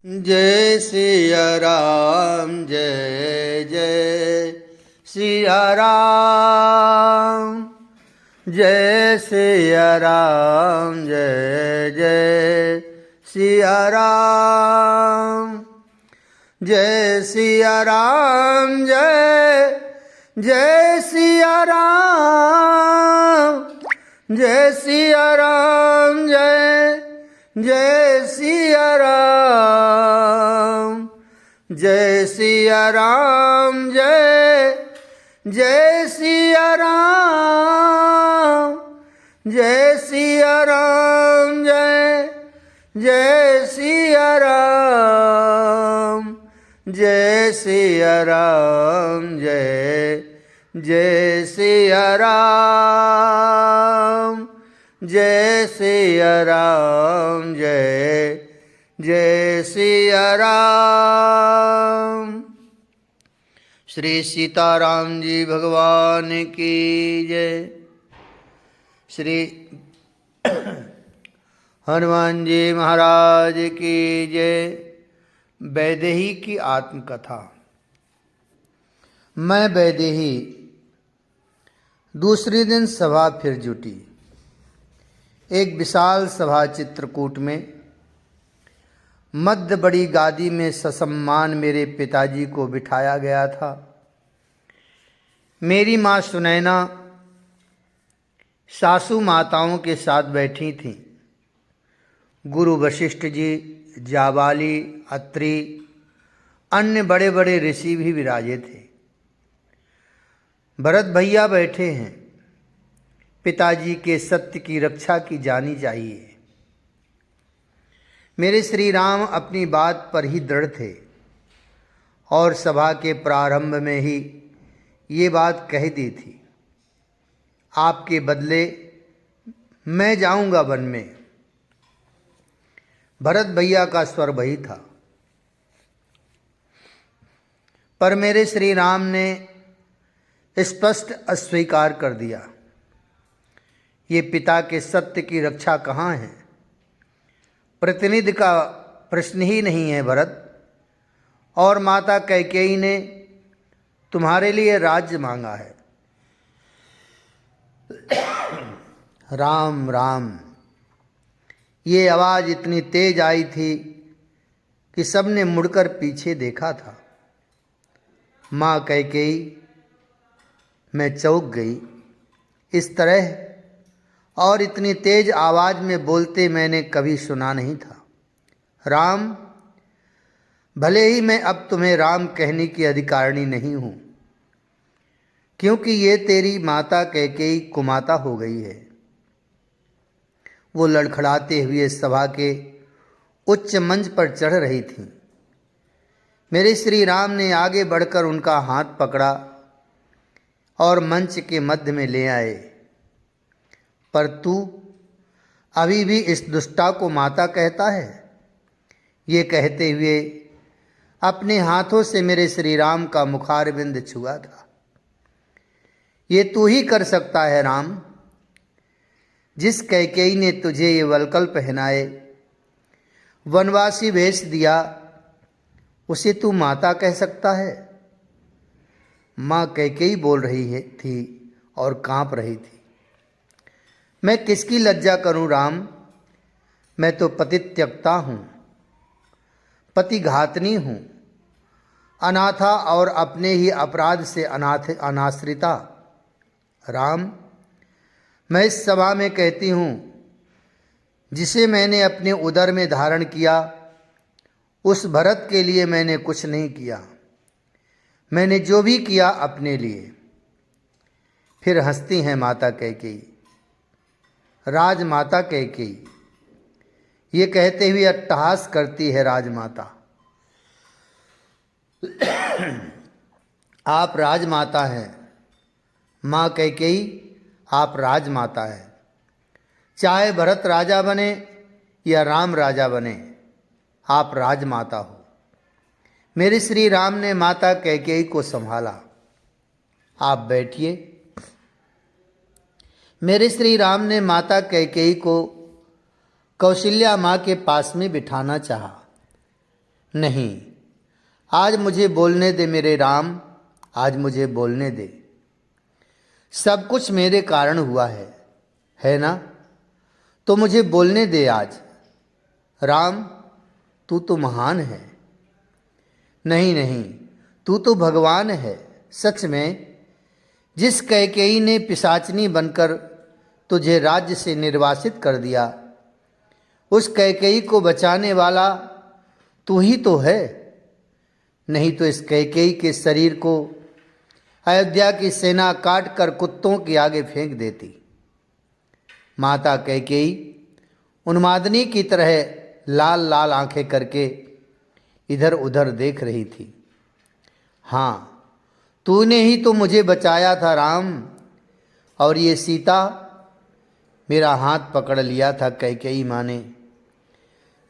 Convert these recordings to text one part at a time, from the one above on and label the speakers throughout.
Speaker 1: जय सिया राम जय जय सिया राम। जय सिया राम जय जय सिया राम। जय सिया राम जय जय सिया राम। जय सिया राम जय जय सिया राम। जय सिया राम जय जय सिया राम। जय सिया राम जय जय सिया राम। जय सिया राम जय जय सिया राम। जय सिया राम जय जय सिया राम। श्री सीताराम जी भगवान की जय। श्री हनुमान जी महाराज की जय। वैदेही की आत्मकथा। मैं वैदेही दूसरे दिन सभा फिर जुटी। एक विशाल सभा चित्रकूट में मध्य बड़ी गादी में ससम्मान मेरे पिताजी को बिठाया गया था। मेरी माँ सुनैना सासू माताओं के साथ बैठी थीं। गुरु वशिष्ठ जी, जाबाली, अत्रि, अन्य बड़े बड़े ऋषि भी विराजे थे। भरत भैया बैठे हैं। पिताजी के सत्य की रक्षा की जानी चाहिए। मेरे श्री राम अपनी बात पर ही दृढ़ थे और सभा के प्रारंभ में ही ये बात कह दी थी, आपके बदले मैं जाऊंगा वन में। भरत भैया का स्वर वही था, पर मेरे श्री राम ने स्पष्ट अस्वीकार कर दिया। ये पिता के सत्य की रक्षा कहाँ है? प्रतिनिधि का प्रश्न ही नहीं है भरत। और माता कैकेयी ने तुम्हारे लिए राज्य मांगा है। राम राम। ये आवाज़ इतनी तेज आई थी कि सबने मुड़कर पीछे देखा था। माँ कैकेयी, मैं चौंक गई। इस तरह और इतनी तेज आवाज़ में बोलते मैंने कभी सुना नहीं था। राम, भले ही मैं अब तुम्हें राम कहने की अधिकारिणी नहीं हूँ, क्योंकि ये तेरी माता कैकेयी कुमाता हो गई है। वो लड़खड़ाते हुए सभा के उच्च मंच पर चढ़ रही थी। मेरे श्री राम ने आगे बढ़कर उनका हाथ पकड़ा और मंच के मध्य में ले आए। पर तू अभी भी इस दुष्टा को माता कहता है? ये कहते हुए अपने हाथों से मेरे श्री राम का मुखारविंद छुआ था। ये तू ही कर सकता है राम। जिस कैकेयी ने तुझे ये वल्कल पहनाए, वनवासी वेश दिया, उसे तू माता कह सकता है? माँ कैकेयी बोल रही थी और कांप रही थी। मैं किसकी लज्जा करूं राम? मैं तो पतित्यक्ता हूँ, पतिघातनी हूँ, अनाथा और अपने ही अपराध से अनाश्रिता। राम, मैं इस सभा में कहती हूँ, जिसे मैंने अपने उदर में धारण किया, उस भरत के लिए मैंने कुछ नहीं किया। मैंने जो भी किया अपने लिए। फिर हंसती हैं माता कैकेयी, राजमाता कैकेयी। ये कहते हुए अट्टहास करती है राजमाता। आप राजमाता हैं माँ कैकेयी, आप राजमाता हैं। चाहे भरत राजा बने या राम राजा बने, आप राजमाता हो। मेरे श्री राम ने माता कैकेयी को संभाला। आप बैठिए। मेरे श्री राम ने माता कैकेयी को कौशल्या माँ के पास में बिठाना चाहा। नहीं, आज मुझे बोलने दे मेरे राम, आज मुझे बोलने दे। सब कुछ मेरे कारण हुआ है ना? तो मुझे बोलने दे आज। राम, तू तो महान है। नहीं नहीं, तू तो भगवान है। सच में, जिस कैकेयी ने पिशाचनी बनकर तुझे राज्य से निर्वासित कर दिया, उस कैकेयी को बचाने वाला तू ही तो है। नहीं तो इस कैकेयी के शरीर को अयोध्या की सेना काट कर कुत्तों के आगे फेंक देती। माता कैकेयी उन्मादनी की तरह लाल लाल आंखें करके इधर उधर देख रही थी। हाँ, तूने ही तो मुझे बचाया था राम। और ये सीता, मेरा हाथ पकड़ लिया था कैकेयी माँ ने।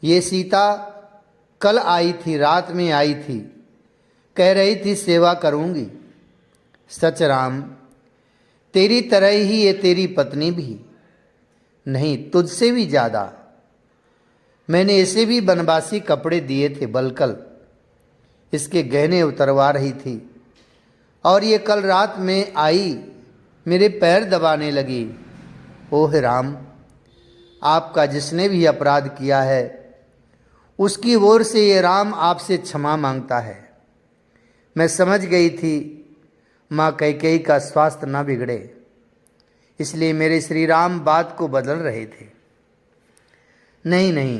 Speaker 1: ये सीता कल आई थी, रात में आई थी, कह रही थी सेवा करूँगी। सच राम, तेरी तरह ही ये तेरी पत्नी भी, नहीं तुझसे भी ज़्यादा। मैंने इसे भी बनवासी कपड़े दिए थे, बलकल इसके गहने उतरवा रही थी, और ये कल रात में आई, मेरे पैर दबाने लगी। ओह राम, आपका जिसने भी अपराध किया है उसकी ओर से ये राम आपसे क्षमा मांगता है। मैं समझ गई थी माँ कैकेयी का स्वास्थ्य न बिगड़े, इसलिए मेरे श्री राम बात को बदल रहे थे। नहीं नहीं,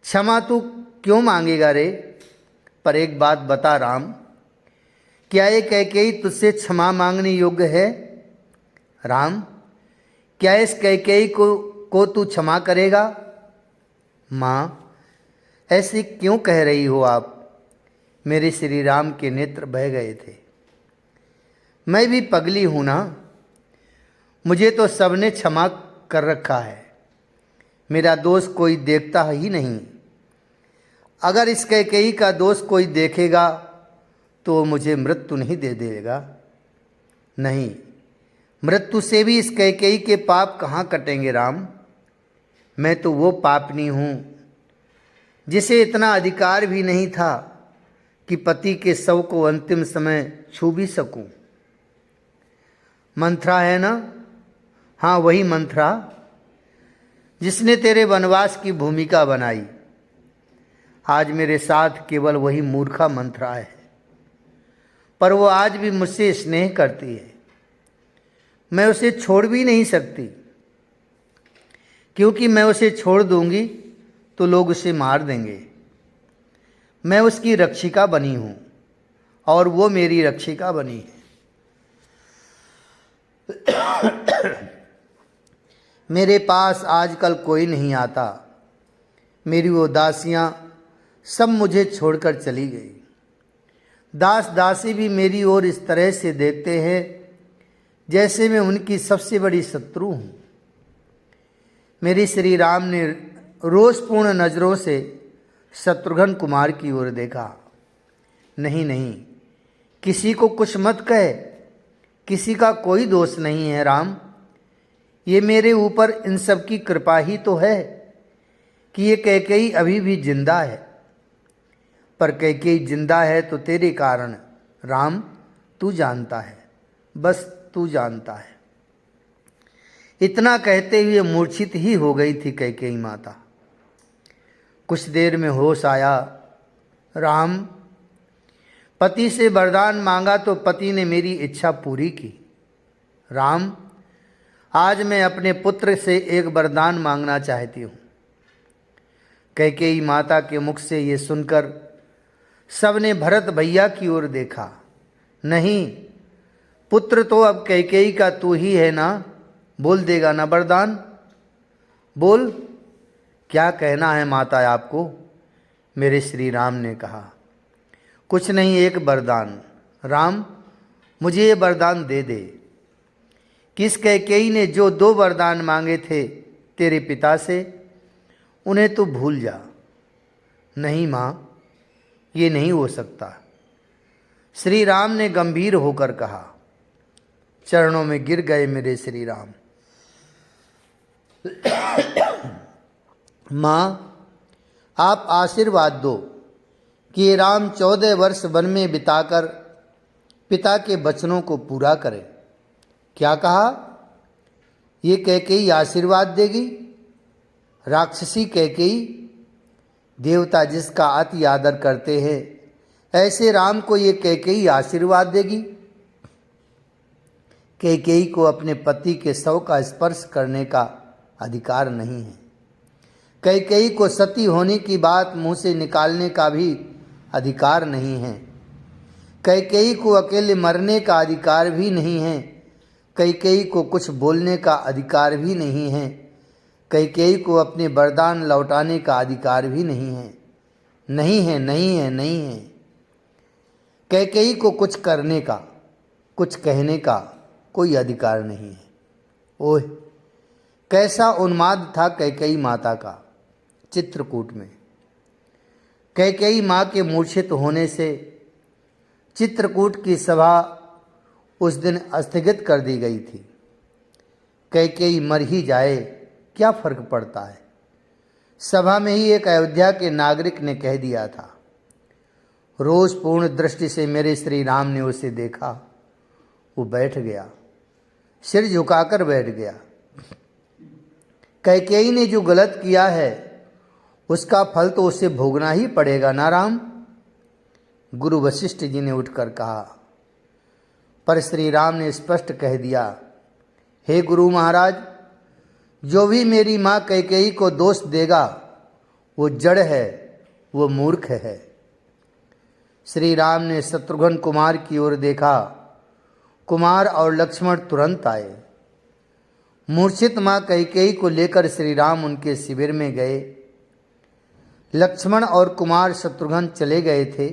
Speaker 1: क्षमा तू क्यों मांगेगा रे? पर एक बात बता राम, क्या ये कैकेयी तुझसे क्षमा मांगने योग्य है? राम, क्या इस कैकेयी को तू क्षमा करेगा? माँ, ऐसे क्यों कह रही हो आप? मेरे श्री राम के नेत्र बह गए थे। मैं भी पगली हूँ ना, मुझे तो सबने क्षमा कर रखा है। मेरा दोष कोई देखता ही नहीं। अगर इस कैकेयी का दोष कोई देखेगा तो मुझे मृत्यु नहीं दे देगा। नहीं, मृत्यु से भी इस कैकेयी के पाप कहाँ कटेंगे राम। मैं तो वो पापनी हूँ जिसे इतना अधिकार भी नहीं था कि पति के शव को अंतिम समय छू भी सकूं। मंथरा है ना? हाँ, वही मंथरा जिसने तेरे वनवास की भूमिका बनाई। आज मेरे साथ केवल वही मूर्खा मंथरा है, पर वो आज भी मुझसे स्नेह करती है। मैं उसे छोड़ भी नहीं सकती, क्योंकि मैं उसे छोड़ दूंगी तो लोग उसे मार देंगे। मैं उसकी रक्षिका बनी हूँ और वो मेरी रक्षिका बनी है। मेरे पास आजकल कोई नहीं आता। मेरी वो दासियाँ सब मुझे छोड़कर चली गई। दास दासी भी मेरी ओर इस तरह से देखते हैं जैसे मैं उनकी सबसे बड़ी शत्रु हूँ। मेरे श्री राम ने रोषपूर्ण नज़रों से शत्रुघ्न कुमार की ओर देखा। नहीं नहीं, किसी को कुछ मत कहे, किसी का कोई दोष नहीं है राम। ये मेरे ऊपर इन सब की कृपा ही तो है कि ये कैकेयी अभी भी जिंदा है। पर कैकेयी जिंदा है तो तेरे कारण राम, तू जानता है, बस तू जानता है। इतना कहते हुए मूर्छित ही हो गई थी कैकेयी माता। कुछ देर में होश आया। राम, पति से वरदान मांगा तो पति ने मेरी इच्छा पूरी की। राम, आज मैं अपने पुत्र से एक वरदान मांगना चाहती हूँ। कैकेयी माता के मुख से ये सुनकर सबने भरत भैया की ओर देखा। नहीं, पुत्र तो अब कैकेयी का तू ही है ना, बोल देगा ना वरदान? बोल, क्या कहना है माता आपको? मेरे श्री राम ने कहा। कुछ नहीं, एक वरदान। राम, मुझे ये वरदान दे दे कि इस कैकेयी ने जो 2 वरदान मांगे थे तेरे पिता से, उन्हें तू भूल जा। नहीं माँ, ये नहीं हो सकता, श्री राम ने गंभीर होकर कहा। चरणों में गिर गए मेरे श्री राम। माँ, आप आशीर्वाद दो कि ये राम 14 वर्ष वन में बिताकर पिता के वचनों को पूरा करे। क्या कहा? ये कैकेयी आशीर्वाद देगी। राक्षसी कैकेयी, देवता जिसका अति आदर करते हैं, ऐसे राम को ये कैकेयी आशीर्वाद देगी। कैकेयी को अपने पति के शव का स्पर्श करने का अधिकार नहीं है। कैकेयी को सती होने की बात मुंह से निकालने का भी अधिकार नहीं है। कैकेयी को अकेले मरने का अधिकार भी नहीं है। कैकेयी को कुछ बोलने का अधिकार भी नहीं है। कैकेयी को अपने वरदान लौटाने का अधिकार भी नहीं है। नहीं है, नहीं है, नहीं है। कैकेयी को कुछ करने का, कुछ कहने का कोई अधिकार नहीं है। ओह, कैसा उन्माद था कैकेयी माता का चित्रकूट में। कैकेयी माँ के मूर्छित होने से चित्रकूट की सभा उस दिन स्थगित कर दी गई थी। कैकेयी मर ही जाए, क्या फर्क पड़ता है। सभा में ही एक अयोध्या के नागरिक ने कह दिया था। रोषपूर्ण दृष्टि से मेरे श्री राम ने उसे देखा। वो बैठ गया, सिर झुकाकर बैठ गया। कैकेयी ने जो गलत किया है उसका फल तो उसे भोगना ही पड़ेगा ना राम। गुरु वशिष्ठ जी ने उठकर कहा। पर श्री राम ने स्पष्ट कह दिया, हे गुरु महाराज, जो भी मेरी माँ कैकेयी को दोष देगा वो जड़ है, वो मूर्ख है। श्री राम ने शत्रुघ्न कुमार की ओर देखा। कुमार और लक्ष्मण तुरंत आए। मूर्छित माँ कैकेयी को लेकर श्री राम उनके शिविर में गए। लक्ष्मण और कुमार शत्रुघ्न चले गए थे।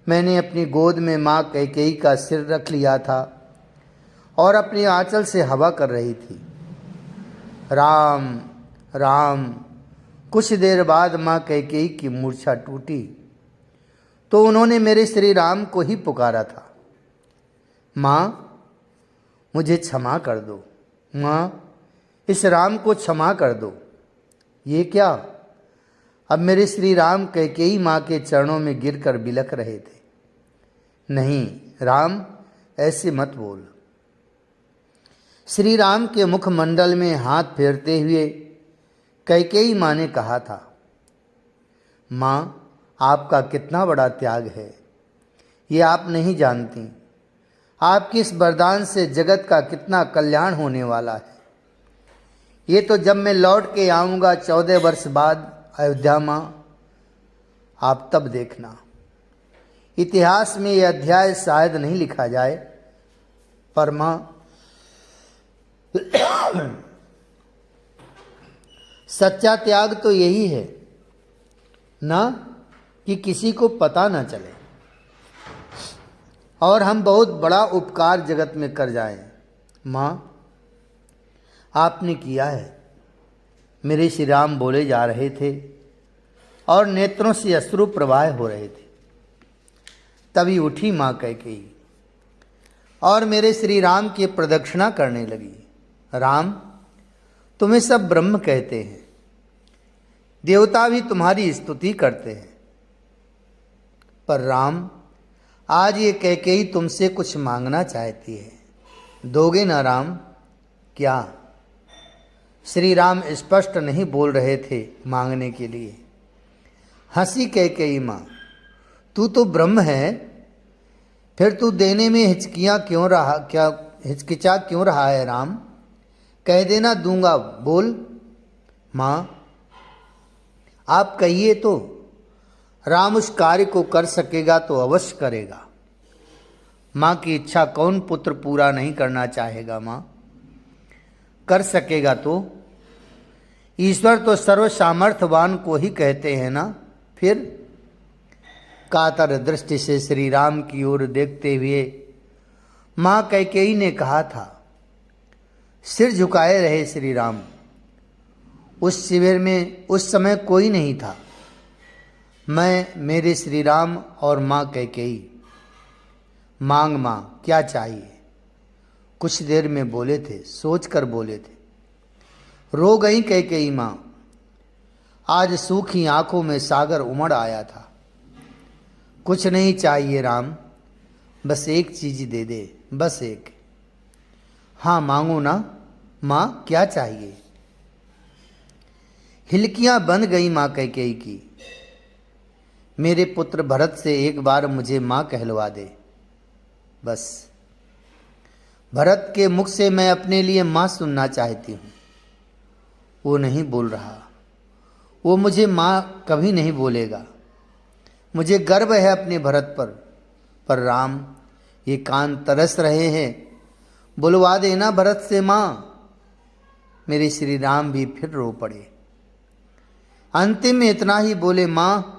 Speaker 1: मैंने अपनी गोद में माँ कैकेयी का सिर रख लिया था और अपनी आंचल से हवा कर रही थी। राम राम। कुछ देर बाद माँ कैकेयी की मूर्छा टूटी तो उन्होंने मेरे श्री राम को ही पुकारा था। माँ, मुझे क्षमा कर दो। माँ, इस राम को क्षमा कर दो। ये क्या? अब मेरे श्री राम कैकेयी माँ के चरणों में गिरकर बिलख रहे थे। नहीं राम, ऐसे मत बोल। श्री राम के मुखमंडल में हाथ फेरते हुए कैकेयी माँ ने कहा था, माँ, आपका कितना बड़ा त्याग है, ये आप नहीं जानती। आपके इस वरदान से जगत का कितना कल्याण होने वाला है। ये तो जब मैं लौट के आऊँगा 14 वर्ष बाद अयोध्या माँ, आप तब देखना। इतिहास में यह अध्याय शायद नहीं लिखा जाए, पर माँ, सच्चा त्याग तो यही है ना कि किसी को पता ना चले और हम बहुत बड़ा उपकार जगत में कर जाएं। माँ, आपने किया है। मेरे श्री राम बोले जा रहे थे और नेत्रों से अश्रु प्रवाह हो रहे थे। तभी उठी माँ कैकेयी और मेरे श्री राम की प्रदक्षिणा करने लगी। राम, तुम्हें सब ब्रह्म कहते हैं, देवता भी तुम्हारी स्तुति करते हैं। पर राम, आज ये कैकेयी तुमसे कुछ मांगना चाहती है, दोगे ना राम? क्या? श्री राम स्पष्ट नहीं बोल रहे थे मांगने के लिए। हंसी कैकेयी माँ, तू तो ब्रह्म है, फिर तू देने में हिचकिचा क्यों रहा है राम? कह देना दूंगा, बोल। माँ, आप कहिए तो। राम उस कार्य को कर सकेगा तो अवश्य करेगा। माँ की इच्छा कौन पुत्र पूरा नहीं करना चाहेगा? माँ, कर सकेगा तो। ईश्वर तो सर्व सामर्थ्यवान को ही कहते हैं ना। फिर कातर दृष्टि से श्री राम की ओर देखते हुए माँ कैकेयी ने कहा था। सिर झुकाए रहे श्री राम। उस शिविर में उस समय कोई नहीं था। मैं, मेरे श्री राम और माँ कैकेयी। मांग माँ, क्या चाहिए? कुछ देर में बोले थे, सोच कर बोले थे। रो गई कैकेयी माँ। आज सूखी आंखों में सागर उमड़ आया था। कुछ नहीं चाहिए राम, बस एक चीज दे दे, बस एक। हाँ मांगो ना माँ, क्या चाहिए? हिलकियां बन गई माँ कैकेयी की, मेरे पुत्र भरत से एक बार मुझे माँ कहलवा दे, बस। भरत के मुख से मैं अपने लिए माँ सुनना चाहती हूँ। वो नहीं बोल रहा, वो मुझे माँ कभी नहीं बोलेगा। मुझे गर्व है अपने भरत पर राम, ये कान तरस रहे हैं, बुलवा देना भरत से माँ। मेरे श्री राम भी फिर रो पड़े। अंतिम में इतना ही बोले, माँ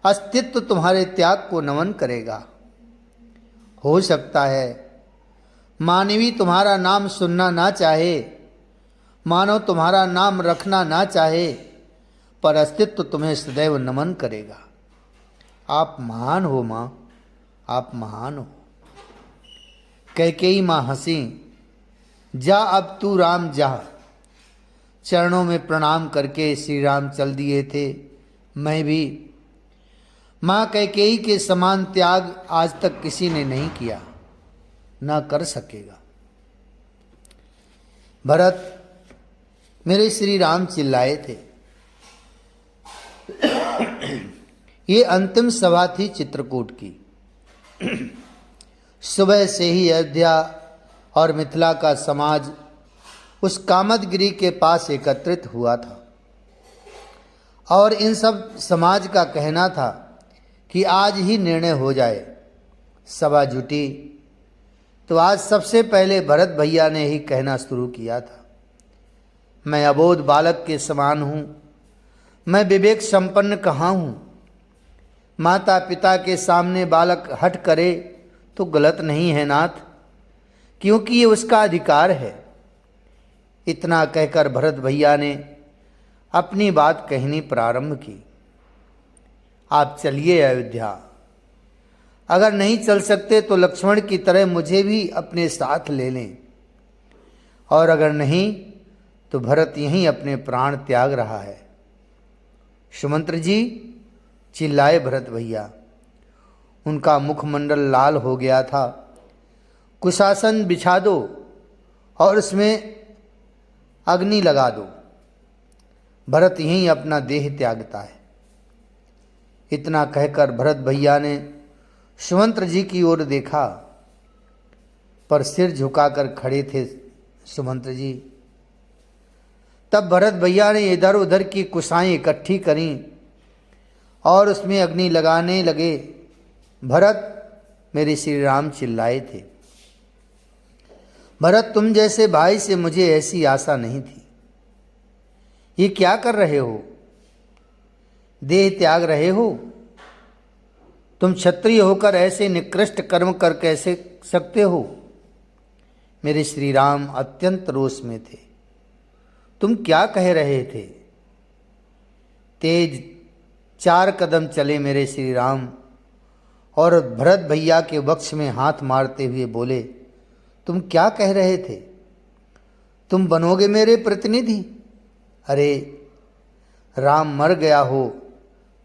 Speaker 1: अस्तित्व तुम्हारे त्याग को नमन करेगा। हो सकता है मानवी तुम्हारा नाम सुनना ना चाहे, मानव तुम्हारा नाम रखना ना चाहे, पर अस्तित्व तुम्हें सदैव नमन करेगा। आप महान हो माँ, आप महान हो। कैकेयी माँ हंसी, जा अब तू राम जा। चरणों में प्रणाम करके श्री राम चल दिए थे। मैं भी माँ कैकेयी के समान त्याग आज तक किसी ने नहीं किया, ना कर सकेगा। भरत, मेरे श्री राम चिल्लाए थे। ये अंतिम सभा थी चित्रकूट की। सुबह से ही अयोध्या और मिथिला का समाज उस कामदगिरी के पास एकत्रित हुआ था और इन सब समाज का कहना था कि आज ही निर्णय हो जाए। सभा जुटी तो आज सबसे पहले भरत भैया ने ही कहना शुरू किया था, मैं अबोध बालक के समान हूँ, मैं विवेक संपन्न कहाँ हूँ। माता पिता के सामने बालक हठ करे तो गलत नहीं है नाथ, क्योंकि ये उसका अधिकार है। इतना कहकर भरत भैया ने अपनी बात कहनी प्रारंभ की। आप चलिए अयोध्या, अगर नहीं चल सकते तो लक्ष्मण की तरह मुझे भी अपने साथ ले लें, और अगर नहीं तो भरत यहीं अपने प्राण त्याग रहा है। सुमंत्र जी, चिल्लाए भरत भैया। उनका मुखमंडल लाल हो गया था। कुशासन बिछा दो और उसमें अग्नि लगा दो, भरत यहीं अपना देह त्यागता है। इतना कहकर भरत भैया ने सुमंत्र जी की ओर देखा, पर सिर झुकाकर खड़े थे सुमंत्र जी। तब भरत भैया ने इधर उधर की कुशाएं इकट्ठी करी और उसमें अग्नि लगाने लगे। भरत, मेरे श्री राम चिल्लाए थे, भरत तुम जैसे भाई से मुझे ऐसी आशा नहीं थी। ये क्या कर रहे हो? देह त्याग रहे हो? तुम क्षत्रिय होकर ऐसे निकृष्ट कर्म कर कैसे सकते हो? मेरे श्री राम अत्यंत रोष में थे। तुम क्या कह रहे थे? तेज 4 कदम चले मेरे श्री राम और भरत भैया के वक्ष में हाथ मारते हुए बोले, तुम क्या कह रहे थे? तुम बनोगे मेरे प्रतिनिधि? अरे राम मर गया हो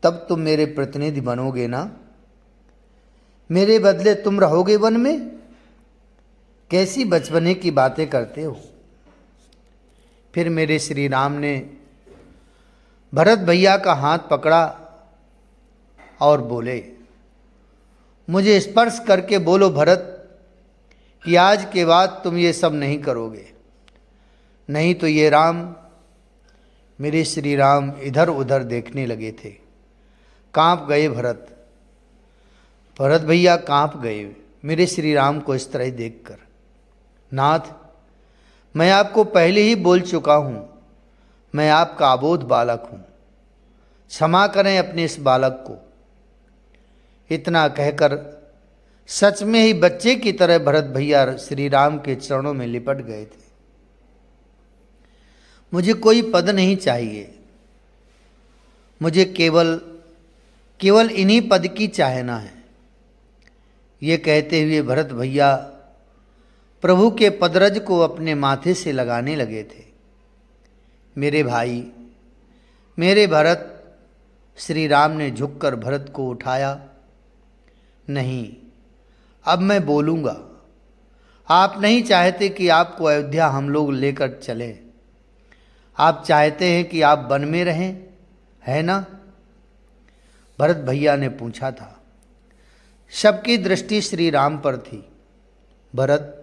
Speaker 1: तब तुम मेरे प्रतिनिधि बनोगे ना? मेरे बदले तुम रहोगे वन में? कैसी बचपने की बातें करते हो? फिर मेरे श्री राम ने भरत भैया का हाथ पकड़ा और बोले, मुझे स्पर्श करके बोलो भरत कि आज के बाद तुम ये सब नहीं करोगे, नहीं तो ये राम। मेरे श्री राम इधर उधर देखने लगे थे। कांप गए भरत भैया कांप गए मेरे श्री राम को इस तरह देखकर। नाथ, मैं आपको पहले ही बोल चुका हूँ, मैं आपका अबोध बालक हूँ, क्षमा करें अपने इस बालक को। इतना कहकर सच में ही बच्चे की तरह भरत भैया श्री राम के चरणों में लिपट गए थे। मुझे कोई पद नहीं चाहिए, मुझे केवल इन्हीं पद की चाहना है। ये कहते हुए भरत भैया प्रभु के पदरज को अपने माथे से लगाने लगे थे। मेरे भाई, मेरे भरत, श्री राम ने झुककर भरत को उठाया नहीं, अब मैं बोलूँगा। आप नहीं चाहते कि आपको अयोध्या हम लोग लेकर चलें। आप चाहते हैं कि आप वन में रहें, है ना? भरत भैया ने पूछा था। सबकी दृष्टि श्री राम पर थी। भरत,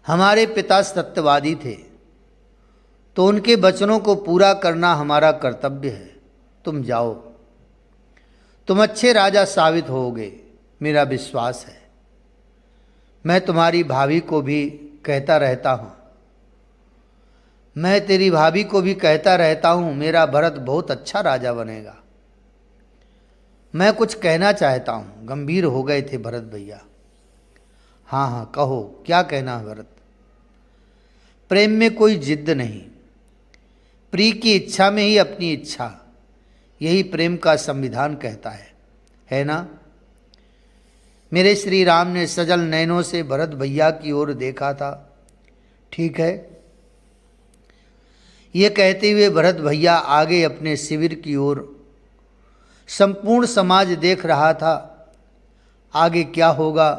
Speaker 1: हमारे पिता सत्यवादी थे, तो उनके वचनों को पूरा करना हमारा कर्तव्य है। तुम जाओ, तुम अच्छे राजा साबित होगे, मेरा विश्वास है। मैं तुम्हारी भाभी को भी कहता रहता हूँ, मैं तेरी भाभी को भी कहता रहता हूँ, मेरा भरत बहुत अच्छा राजा बनेगा। मैं कुछ कहना चाहता हूँ। गंभीर हो गए थे भरत भैया। हाँ हाँ कहो, क्या कहना है भरत? प्रेम में कोई जिद नहीं, प्रिय की इच्छा में ही अपनी इच्छा, यही प्रेम का संविधान कहता है ना? मेरे श्री राम ने सजल नयनों से भरत भैया की ओर देखा था। ठीक है, ये कहते हुए भरत भैया आगे अपने शिविर की ओर। संपूर्ण समाज देख रहा था, आगे क्या होगा।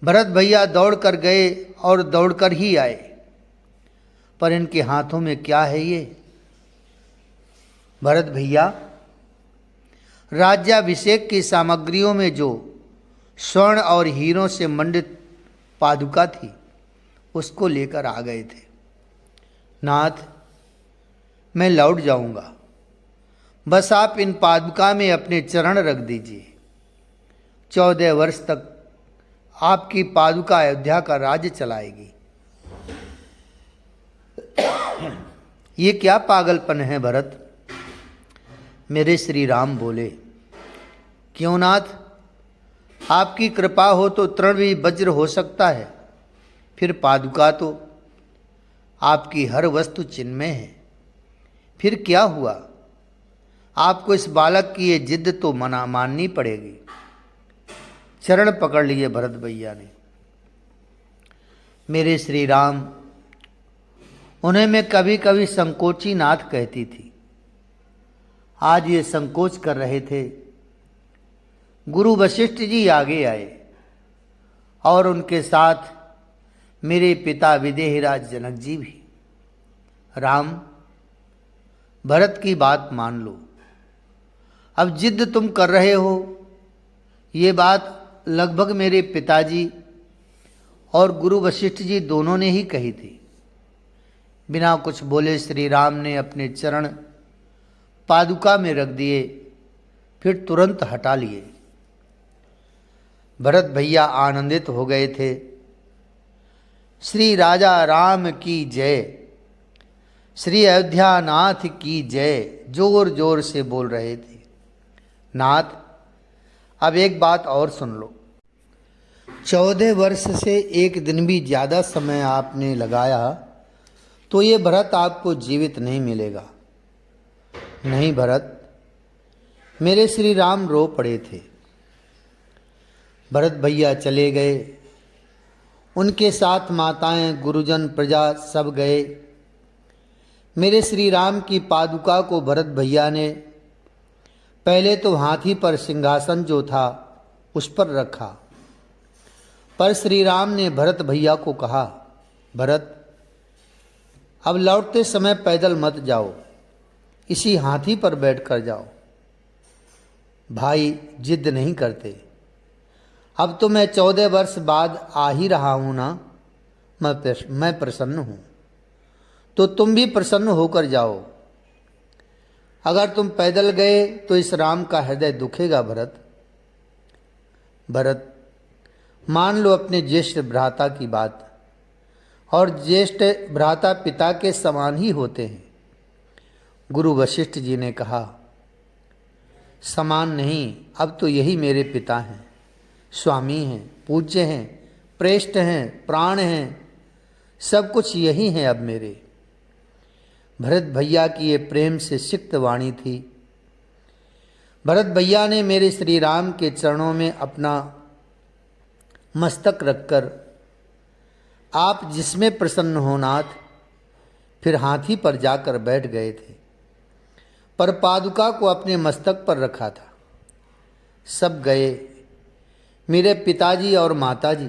Speaker 1: भरत भैया दौड़ कर गए और दौड़कर ही आए, पर इनके हाथों में क्या है ये? भरत भैया, राज्याभिषेक की सामग्रियों में जो स्वर्ण और हीरों से मंडित पादुका थी, उसको लेकर आ गए थे। नाथ, मैं लौट जाऊंगा, बस आप इन पादुका में अपने चरण रख दीजिए। 14 वर्ष तक आपकी पादुका अयोध्या का राज्य चलाएगी। ये क्या पागलपन है भरत? मेरे श्री राम बोले। क्यों नाथ, आपकी कृपा हो तो तृण भी वज्र हो सकता है, फिर पादुका तो आपकी हर वस्तु चिन्मय है। फिर क्या हुआ? आपको इस बालक की ये जिद तो माननी पड़ेगी। चरण पकड़ लिए भरत भैया ने। मेरे श्री राम, उन्हें मैं कभी कभी संकोची नाथ कहती थी। आज ये संकोच कर रहे थे। गुरु वशिष्ठ जी आगे आए और उनके साथ मेरे पिता विदेहराज जनक जी भी। राम, भरत की बात मान लो। अब जिद तुम कर रहे हो, ये बात लगभग मेरे पिताजी और गुरु वशिष्ठ जी दोनों ने ही कही थी। बिना कुछ बोले श्री राम ने अपने चरण पादुका में रख दिए, फिर तुरंत हटा लिए। भरत भैया आनंदित हो गए थे। श्री राजा राम की जय, श्री अयोध्या नाथ की जय जोर जोर से बोल रहे थे। नाथ, अब एक बात और सुन लो। 14 वर्ष से एक दिन भी ज़्यादा समय आपने लगाया तो ये भरत आपको जीवित नहीं मिलेगा। नहीं भरत, मेरे श्री राम रो पड़े थे। भरत भैया चले गए, उनके साथ माताएं, गुरुजन, प्रजा सब गए। मेरे श्री राम की पादुका को भरत भैया ने पहले तो हाथी पर सिंहासन जो था उस पर रखा, पर श्री राम ने भरत भैया को कहा, भरत, अब लौटते समय पैदल मत जाओ, इसी हाथी पर बैठकर जाओ। भाई जिद नहीं करते। अब तो मैं 14 वर्ष बाद आ ही रहा हूँ ना, मैं प्रसन्न हूँ, तो तुम भी प्रसन्न होकर जाओ। अगर तुम पैदल गए तो इस राम का हृदय दुखेगा। भरत, मान लो अपने ज्येष्ठ भ्राता की बात, और ज्येष्ठ भ्राता पिता के समान ही होते हैं। गुरु वशिष्ठ जी ने कहा, समान नहीं, अब तो यही मेरे पिता हैं, स्वामी हैं, पूज्य हैं, प्रेष्ठ हैं, प्राण हैं, सब कुछ यही हैं अब मेरे। भरत भैया की ये प्रेम से सिक्त वाणी थी। भरत भैया ने मेरे श्री राम के चरणों में अपना मस्तक रखकर, आप जिसमें प्रसन्न हो नाथ, फिर हाथी पर जाकर बैठ गए थे, पर पादुका को अपने मस्तक पर रखा था। सब गए, मेरे पिताजी और माताजी।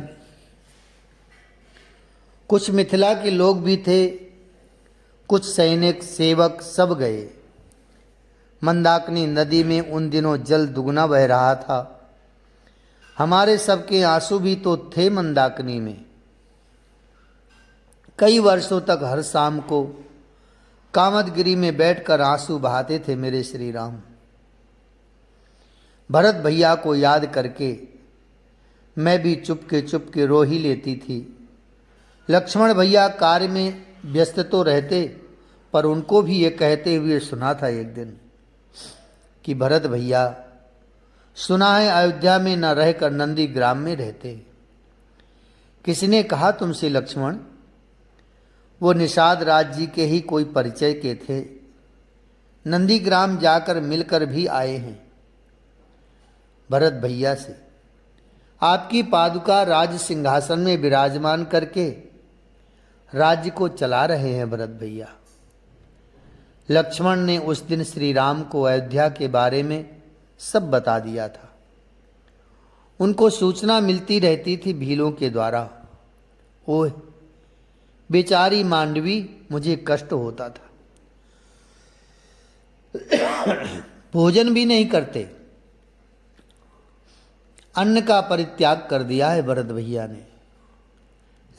Speaker 1: कुछ मिथिला के लोग भी थे, कुछ सैनिक सेवक, सब गए। मंदाकिनी नदी में उन दिनों जल दुगना बह रहा था। हमारे सबके आंसू भी तो थे मंदाकिनी में। कई वर्षों तक हर शाम को कामदगिरी में बैठकर आंसू बहाते थे मेरे श्री राम। भरत भैया को याद करके मैं भी चुपके चुपके रो ही लेती थी। लक्ष्मण भैया कार्य में व्यस्त तो रहते, पर उनको भी ये कहते हुए सुना था एक दिन कि भरत भैया, सुना है अयोध्या में न रहकर नंदी ग्राम में रहते। किसने कहा तुमसे लक्ष्मण? वो निषाद राज जी के ही कोई परिचय के थे, नंदीग्राम जाकर मिलकर भी आए हैं भरत भैया से। आपकी पादुका राज सिंहासन में विराजमान करके राज्य को चला रहे हैं भरत भैया। लक्ष्मण ने उस दिन श्री राम को अयोध्या के बारे में सब बता दिया था। उनको सूचना मिलती रहती थी भीलों के द्वारा। ओह बेचारी मांडवी, मुझे कष्ट होता था। भोजन भी नहीं करते। अन्न का परित्याग कर दिया है भरत भैया ने।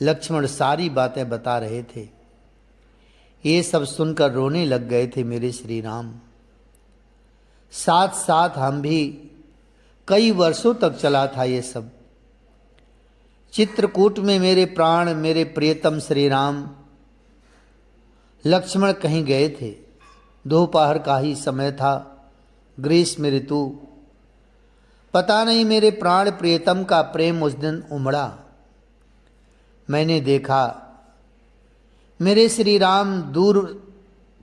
Speaker 1: लक्ष्मण सारी बातें बता रहे थे। ये सब सुनकर रोने लग गए थे मेरे श्री राम। साथ साथ हम भी कई वर्षों तक चला था ये सब। चित्रकूट में मेरे प्राण, मेरे प्रियतम श्री राम लक्ष्मण कहीं गए थे। दोपहर का ही समय था, ग्रीष्म ऋतु। पता नहीं मेरे प्राण प्रियतम का प्रेम उस दिन उमड़ा। मैंने देखा मेरे श्री राम दूर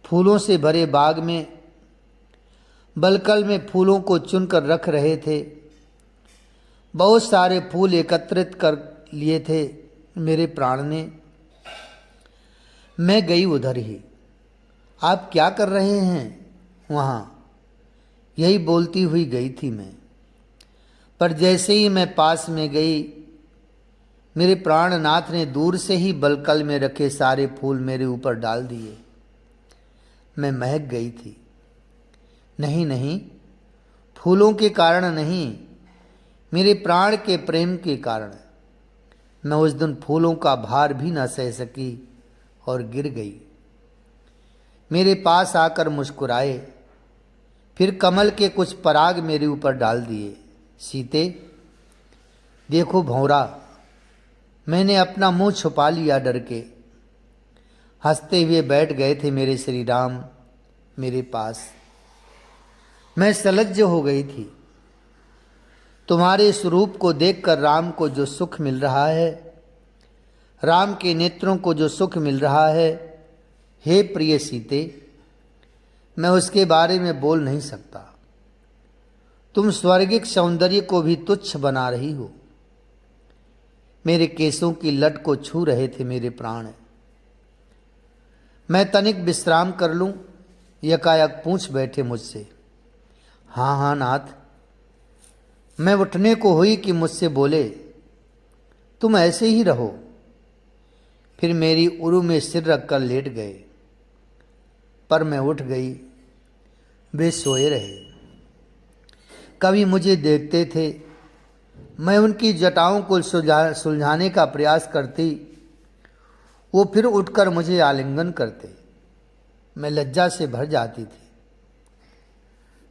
Speaker 1: फूलों से भरे बाग में बलकल में फूलों को चुनकर रख रहे थे। बहुत सारे फूल एकत्रित कर लिए थे मेरे प्राण ने। मैं गई उधर ही। आप क्या कर रहे हैं वहाँ? यही बोलती हुई गई थी मैं। पर जैसे ही मैं पास में गई, मेरे प्राणनाथ ने दूर से ही बलकल में रखे सारे फूल मेरे ऊपर डाल दिए। मैं महक गई थी। नहीं नहीं, फूलों के कारण नहीं, मेरे प्राण के प्रेम के कारण। मैं उस दिन फूलों का भार भी न सह सकी और गिर गई। मेरे पास आकर मुस्कुराए, फिर कमल के कुछ पराग मेरे ऊपर डाल दिए। सीते, देखो भौरा, मैंने अपना मुंह छुपा लिया डर के। हंसते हुए बैठ गए थे मेरे श्री राम मेरे पास। मैं सलज्ज हो गई थी। तुम्हारे स्वरूप को देखकर राम को जो सुख मिल रहा है, राम के नेत्रों को जो सुख मिल रहा है, हे प्रिय सीते, मैं उसके बारे में बोल नहीं सकता। तुम स्वर्गिक सौंदर्य को भी तुच्छ बना रही हो। मेरे केसों की लट को छू रहे थे मेरे प्राण। मैं तनिक विश्राम कर लूं, यकायक पूछ बैठे मुझसे। हाँ हाँ नाथ। मैं उठने को हुई कि मुझसे बोले, तुम ऐसे ही रहो। फिर मेरी उरु में सिर रखकर लेट गए। पर मैं उठ गई, वे सोए रहे। कभी मुझे देखते थे, मैं उनकी जटाओं को सुलझाने का प्रयास करती, वो फिर उठकर मुझे आलिंगन करते। मैं लज्जा से भर जाती थी।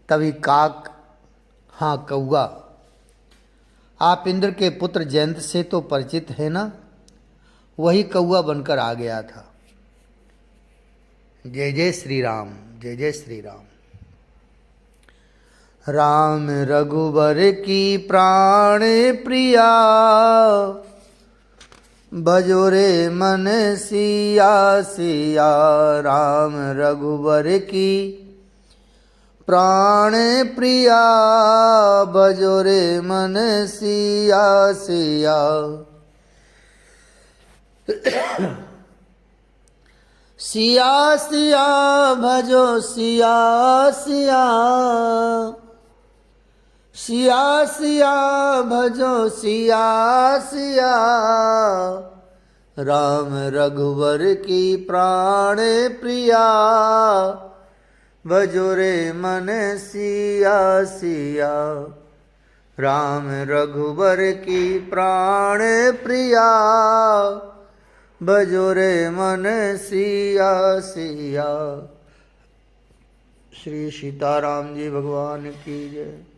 Speaker 1: तभी काक, हाँ कौआ, आप इंद्र के पुत्र जयंत से तो परिचित है ना, वही कौआ बनकर आ गया था। जय जय श्री राम, जय जय श्री राम। राम रघुबर की प्राण प्रिया, भजो रे मन सिया सिया। राम रघुबर की प्राण प्रिया, भजो रे मन सिया सिया। सिया सिया भजो सिया सिया, सिया सिया भजो सिया सिया, राम रघुवर की प्राण प्रिया, भजो रे मन सिया सिया, राम रघुवर की प्राण प्रिया, भजो रे मन सिया सिया। श्री सीताराम जी भगवान की जय।